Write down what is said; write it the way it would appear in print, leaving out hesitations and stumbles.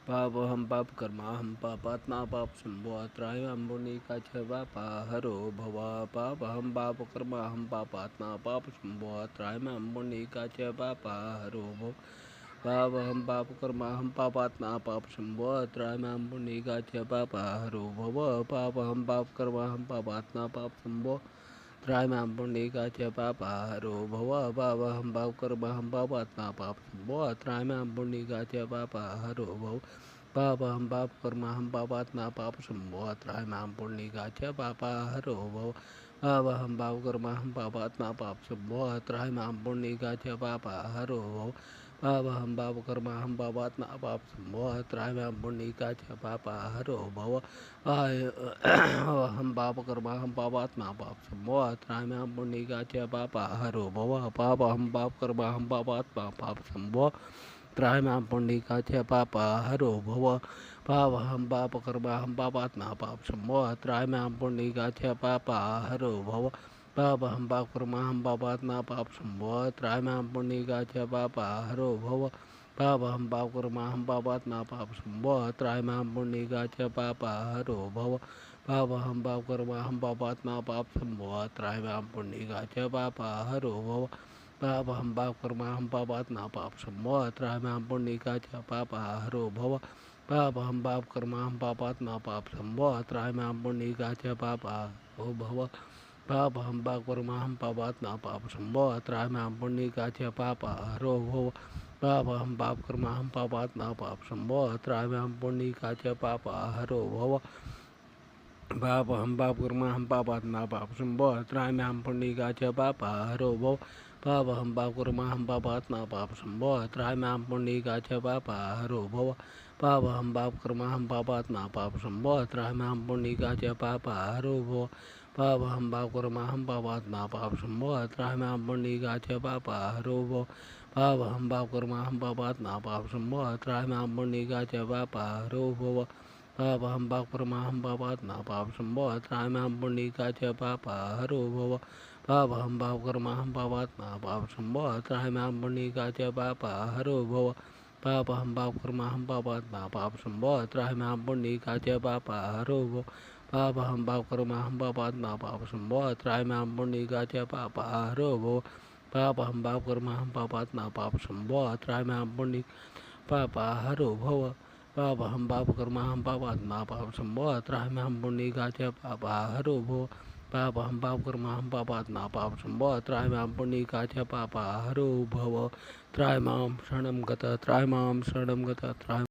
पापहं पापकर्माहं पापात्मा पापसंभो त्रायमां पुण्यकाच पापहरो भव पापहं पापकर्माहं पापात्मा पापसंभो त्रायमां पुण्यकाच पापहरो भव पापहं पापकर्माहं पापात्मा पापसंभो त्रायमां पुण्यकाच पापहरो भव पापहं पापकर्माहं पापात्मा पापसंभो त्रायमां पुण्यकाच पापहरो भव पापहं पापकर्माहं पापात्मा पापसंभो त्रायमां पुण्यकाच पापहरो भव पापहं पापकर्माहं पापात्मा पापसंभो त्रायमां पुण्यकाच पापहरो भव पापहं पापकर्माहं पापात्मा पापसंभो त्रायमां पुण्यकाच पापहरो भव पापहं पापकर्माहं पापात्मा पापसंभो त्रायमां पुण्यकाच पापहरो भव अहं पापकर्माहं पापात्मा पापसंभो त्रायमां पुण्यकाच पापहरो भव पापहं पापकर्माहं पापात्मा पापसंभो त्रायमां पुण्यकाच पापहरो भव पापहं पापकर्माहं पापात्मा पापसंभो त्रायमां पुण्यकाच पापहरो भव पापहं पापकर्माहं पापात्मा पापसंभो त्रायमां पुण्यकाच पापहरो भव पापहं पापकर्माहं पापात्मा पापसंभो त्रायमां पुण्यकाच पापहरो भव पापहं पापकर्माहं पापात्मा पापसंभो त्रायमां पुण्यकाच पापहरो भव पापहं पापकर्माहं पापात्मा पापसंभो त्रायमां पुण्यकाच पापहरो भव पापहं पापकर्माहं पापात्मा पापसंभो त्रायमां पुण्यकाच पापहरो भव पापहं पापकर्माहं पापात्मा पापसंभो त्रायमां पुण्यकाच पापहरो भव पापहं पापकर्माहं पापात्मा पापसंभो त्रायमां पुण्यकाच पापहरो भव पापहं पापकर्माहं पापात्मा पापसंभो त्रायमां पुण्यकाच पापहरो भव पापहं पापकर्माहं पापात्मा पापसंभो त्रायमां पुण्यकाच पापहरो भव पापहं पापकर्माहं पापात्मा पापसंभो त्रायमां पुण्यकाच पापहरो भव पापहं पापकर्माहं पापात्मा पापसंभो त्रायमां पुण्यकाच पापहरो भव पापहं पापकर्माहं पापात्मा पापसंभो त्रायमां पुण्यकाच पापहरो भव पापहं पापकर्माहं पापात्मा पापसंभो त्रायमां पुण्यकाच पापहरो भव पापहं पापकर्माहं पापात्मा पापसंभो त्रायमां पुण्यकाच पापहरो भव पापहं पापकर्माहं पापात्मा पापसंभो त्रायमां पुण्यकाच पापहरो भव पापहं पापकर्माहं पापात्मा पापसंभो त्रायमां पुण्यकाच पापहरो भव पापहं पापकर्माहं पापात्मा पापसंभो त्रायमां पुण्य पापहरो भव पापहं पापकर्माहं पापात्मा पापसंभो त्रायमां पुण्यकाच पापहरो भव पापहं पापकर्माहं पापात्मा पापसंभो त्रायमां पुण्यकाच पापहरो भव त्रायमां शरणं गत त्रायमां शरणं गत त्राय